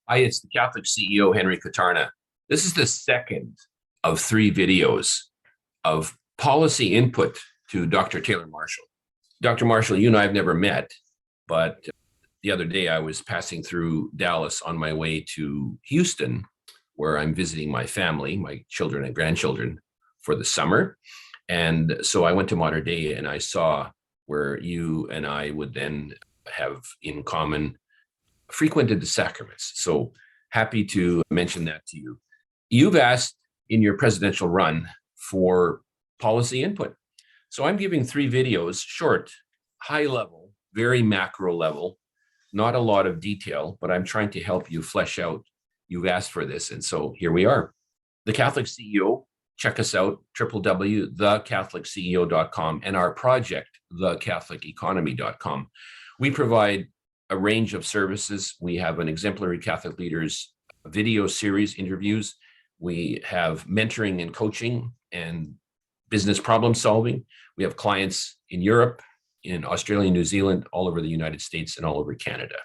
Hi, it's the Catholic CEO, Henry Kutarna. This is the second of three videos of policy input to Dr. Taylor Marshall. Dr. Marshall, you and I have never met, but the other day I was passing through Dallas on my way to Houston, where I'm visiting my family, my children and grandchildren for the summer. And so I went to Mater Dei and I saw where you and I would then have in common frequented the sacraments. So happy to mention that to you. You've asked in your presidential run for policy input. So I'm giving three videos, short, high level, very macro level, not a lot of detail, but I'm trying to help you flesh out. You've asked for this. And so here we are. The Catholic CEO, check us out, www.thecatholicCEO.com, and our project, thecatholiceconomy.com. We provide a range of services. We have an exemplary Catholic leaders video series interviews. We have mentoring and coaching and business problem solving. We have clients in Europe, in Australia, New Zealand, all over the United States, and all over Canada.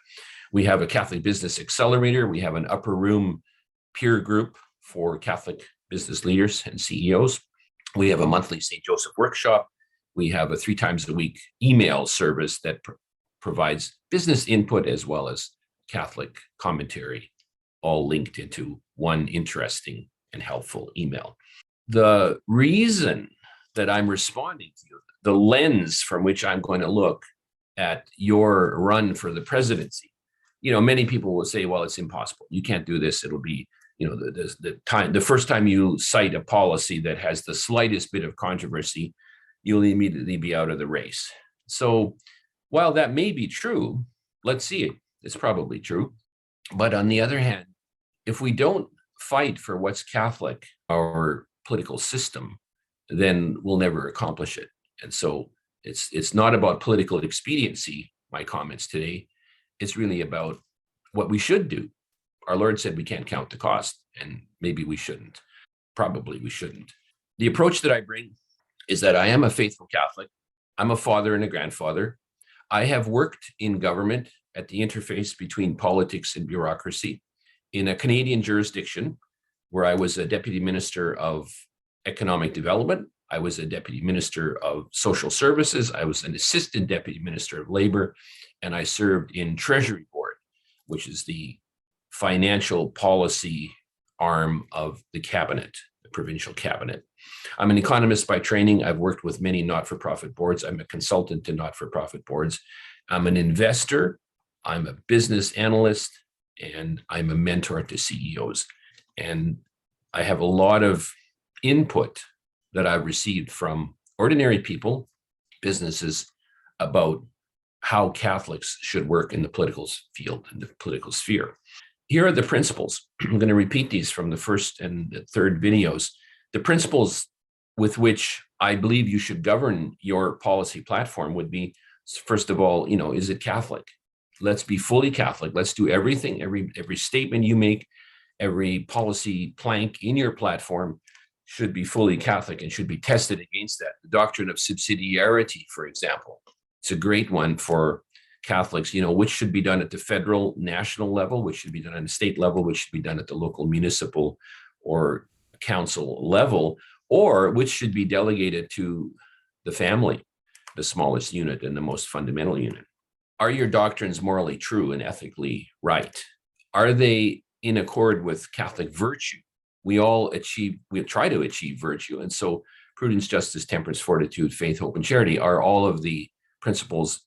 We have a Catholic Business Accelerator. We have an upper room peer group for Catholic business leaders and CEOs. We have a monthly St. Joseph workshop. We have a 3 times a week email service that provides business input as well as Catholic commentary, all linked into one interesting and helpful email. The reason that I'm responding to you, the lens from which I'm going to look at your run for the presidency, many people will say, well, it's impossible. You can't do this. It'll be, the first time you cite a policy that has the slightest bit of controversy, you'll immediately be out of the race. So while that may be true, let's see it. It's probably true. But on the other hand, if we don't fight for what's Catholic, our political system, then we'll never accomplish it. And so it's not about political expediency, my comments today. It's really about what we should do. Our Lord said we can't count the cost, and maybe we shouldn't. Probably we shouldn't. The approach that I bring is that I am a faithful Catholic. I'm a father and a grandfather. I have worked in government at the interface between politics and bureaucracy in a Canadian jurisdiction where I was a deputy minister of economic development. I was a deputy minister of social services. I was an assistant deputy minister of labor, and I served in Treasury Board, which is the financial policy arm of the cabinet, the provincial cabinet. I'm an economist by training. I've worked with many not-for-profit boards. I'm a consultant to not-for-profit boards. I'm an investor. I'm a business analyst, and I'm a mentor to CEOs. And I have a lot of input that I've received from ordinary people, businesses, about how Catholics should work in the political field and the political sphere. Here are the principles. I'm going to repeat these from the first and the third videos. The principles with which I believe you should govern your policy platform would be, first of all, is it Catholic? Let's be fully Catholic. Let's do everything, every statement you make, every policy plank in your platform should be fully Catholic and should be tested against that. The doctrine of subsidiarity, for example, it's a great one for Catholics, which should be done at the federal, national level, which should be done at the state level, which should be done at the local municipal or council level, or which should be delegated to the family, the smallest unit and the most fundamental unit. Are your doctrines morally true and ethically right? Are they in accord with Catholic virtue? We try to achieve virtue. And so prudence, justice, temperance, fortitude, faith, hope, and charity are all of the principles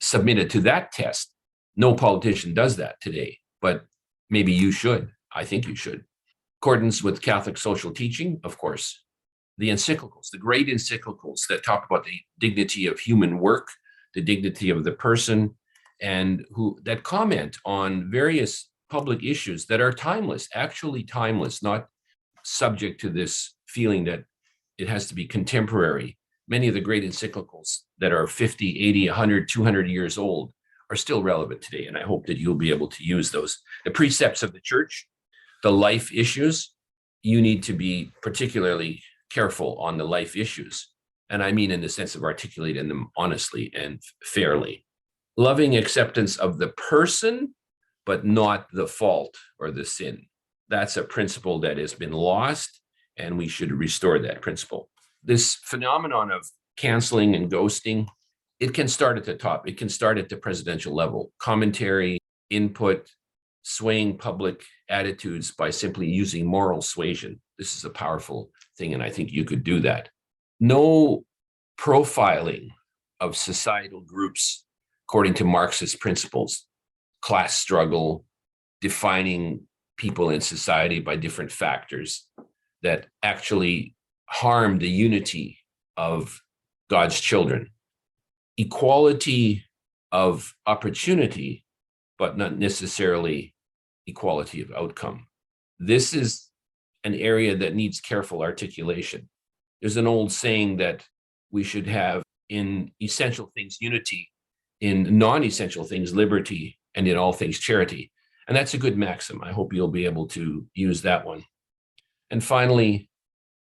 submitted to that test. No politician does that today, but maybe you should. I think you should. Accordance with Catholic social teaching, of course. The encyclicals, the great encyclicals that talk about the dignity of human work, the dignity of the person, and that comment on various public issues that are timeless, actually timeless, not subject to this feeling that it has to be contemporary. Many of the great encyclicals that are 50, 80, 100, 200 years old are still relevant today. And I hope that you'll be able to use those. The precepts of the church, the life issues, you need to be particularly careful on the life issues. And I mean in the sense of articulating them honestly and fairly. Loving acceptance of the person but not the fault or the sin. That's a principle that has been lost, and we should restore that principle. This phenomenon of canceling and ghosting, it can start at the top. It can start at the presidential level. Commentary, input, swaying public attitudes by simply using moral suasion. This is a powerful thing, and I think you could do that. No profiling of societal groups according to Marxist principles, class struggle, defining people in society by different factors that actually harm the unity of God's children. Equality of opportunity, but not necessarily equality of outcome. This is an area that needs careful articulation. There's an old saying that we should have in essential things unity, in non-essential things liberty, and in all things charity. And that's a good maxim. I hope you'll be able to use that one. And finally,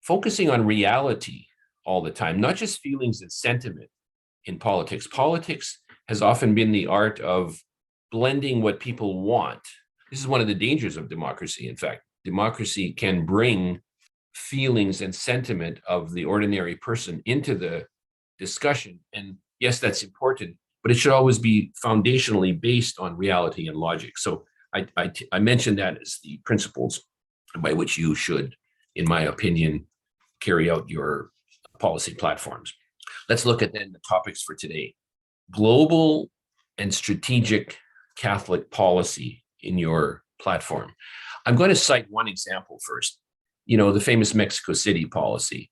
focusing on reality all the time, not just feelings and sentiment in politics. Politics has often been the art of blending what people want. This is one of the dangers of democracy. In fact, democracy can bring feelings and sentiment of the ordinary person into the discussion. And yes, that's important, but it should always be foundationally based on reality and logic. So I mentioned that as the principles by which you should, in my opinion, carry out your policy platforms. Let's look at then the topics for today. Global and strategic Catholic policy in your platform. I'm going to cite one example first. The famous Mexico City policy.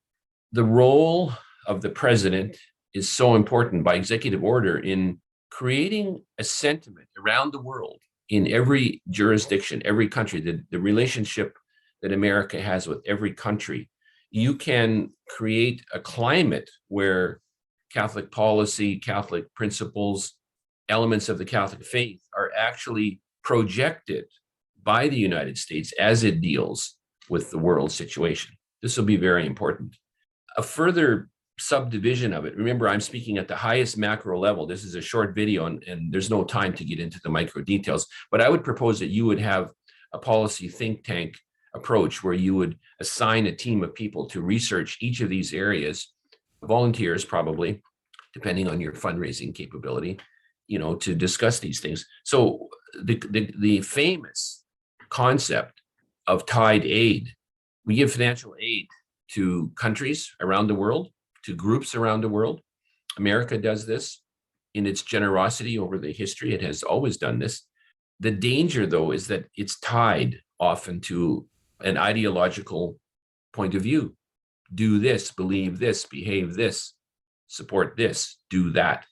The role of the president is so important by executive order in creating a sentiment around the world in every jurisdiction, every country, the relationship that America has with every country. You can create a climate where Catholic policy, Catholic principles, elements of the Catholic faith are actually projected by the United States as it deals with the world situation. This will be very important. A further subdivision of it, remember, I'm speaking at the highest macro level. This is a short video, and there's no time to get into the micro details, but I would propose that you would have a policy think tank approach where you would assign a team of people to research each of these areas, volunteers probably, depending on your fundraising capability, to discuss these things. So the famous concept of tied aid, we give financial aid to countries around the world, to groups around the world. America does this in its generosity over the history. It has always done this. The danger, though, is that it's tied often to an ideological point of view. Do this, believe this, behave this, support this, do that.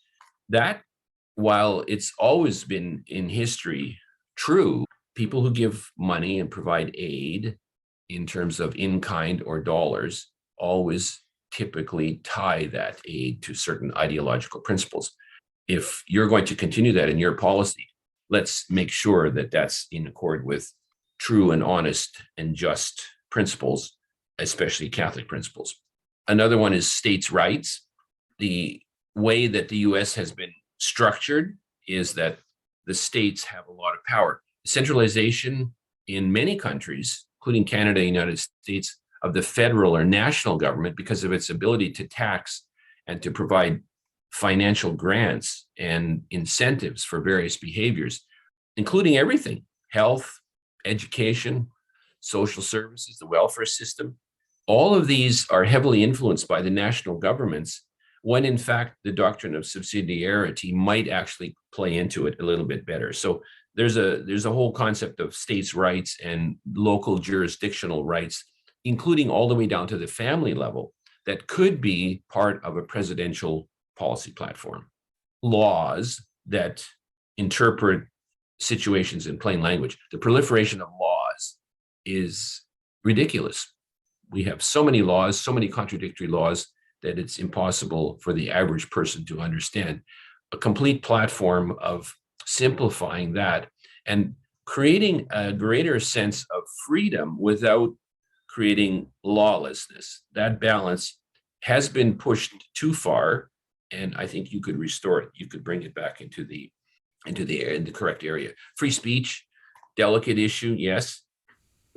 That, while it's always been in history true, people who give money and provide aid in terms of in-kind or dollars always typically tie that aid to certain ideological principles. If you're going to continue that in your policy, let's make sure that that's in accord with true and honest and just principles, especially Catholic principles. Another one is states' rights. The way that the US has been structured is that the states have a lot of power. Centralization in many countries, including Canada and the United States, of the federal or national government because of its ability to tax and to provide financial grants and incentives for various behaviors, including everything: health, education, social services, the welfare system. All of these are heavily influenced by the national governments, when in fact the doctrine of subsidiarity might actually play into it a little bit better. So there's a whole concept of states' rights and local jurisdictional rights, including all the way down to the family level, that could be part of a presidential policy platform. Laws that interpret situations in plain language. The proliferation of laws is ridiculous. We have so many laws, so many contradictory laws, that it's impossible for the average person to understand. A complete platform of simplifying that and creating a greater sense of freedom without creating lawlessness. That balance has been pushed too far, and I think you could restore it. You could bring it back into the correct area. Free speech, delicate issue, yes,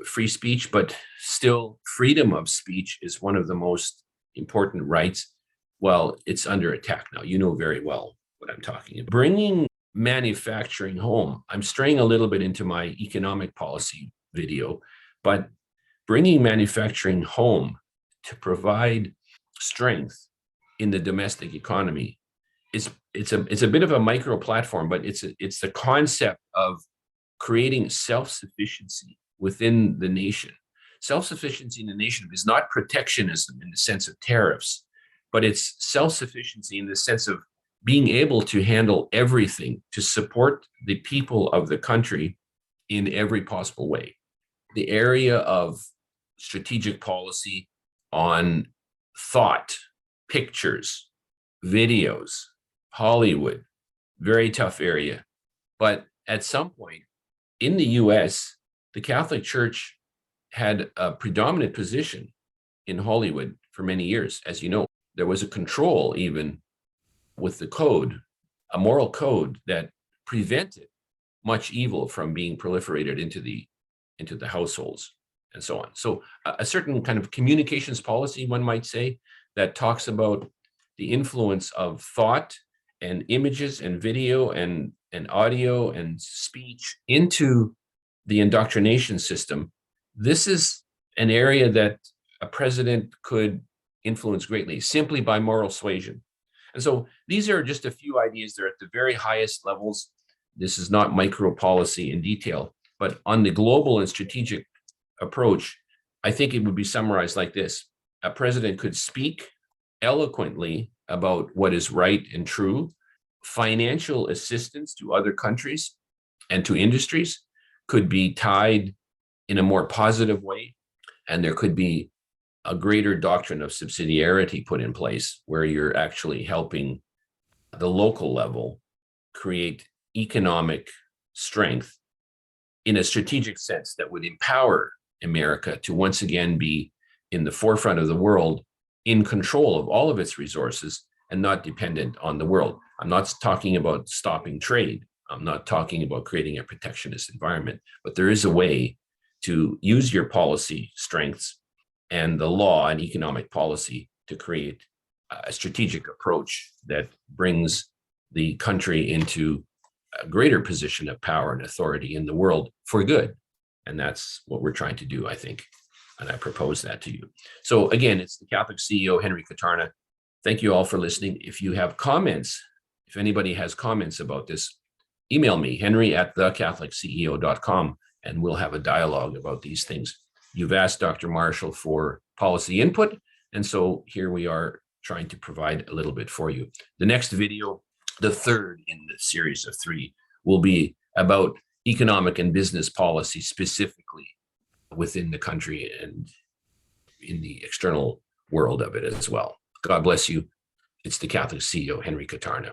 free speech, but still freedom of speech is one of the most important rights. Well, it's under attack now. You know very well what I'm talking about. Bringing manufacturing home. I'm straying a little bit into my economic policy video, but bringing manufacturing home to provide strength in the domestic economy it's a bit of a micro platform, but it's the concept of creating self-sufficiency within the nation. Self-sufficiency in the nation is not protectionism in the sense of tariffs, but it's self-sufficiency in the sense of being able to handle everything to support the people of the country in every possible way. The area of strategic policy on thought, pictures, videos, Hollywood, very tough area. But at some point in the US, the Catholic Church had a predominant position in Hollywood for many years. As you know, there was a control even with the code, a moral code that prevented much evil from being proliferated into the households and so on. So a certain kind of communications policy, one might say, that talks about the influence of thought and images and video and audio and speech into the indoctrination system. This is an area that a president could influence greatly simply by moral suasion. And so these are just a few ideas. They're at the very highest levels. This is not micro policy in detail, but on the global and strategic approach, I think it would be summarized like this. A president could speak eloquently about what is right and true. Financial assistance to other countries and to industries could be tied in a more positive way. And there could be a greater doctrine of subsidiarity put in place where you're actually helping the local level create economic strength in a strategic sense that would empower America to once again be in the forefront of the world, in control of all of its resources and not dependent on the world. I'm not talking about stopping trade. I'm not talking about creating a protectionist environment, but there is a way to use your policy strengths and the law and economic policy to create a strategic approach that brings the country into a greater position of power and authority in the world for good. And that's what we're trying to do, I think. And I propose that to you. So again, it's the Catholic CEO, Henry Kutarna. Thank you all for listening. If you have comments, if anybody has comments about this, email me, henry@thecatholicceo.com, and we'll have a dialogue about these things. You've asked Dr. Marshall for policy input, and so here we are trying to provide a little bit for you. The next video, the third in the series of 3, will be about economic and business policy specifically within the country and in the external world of it as well. God bless you. It's the Catholic CEO, Henry Kutarna.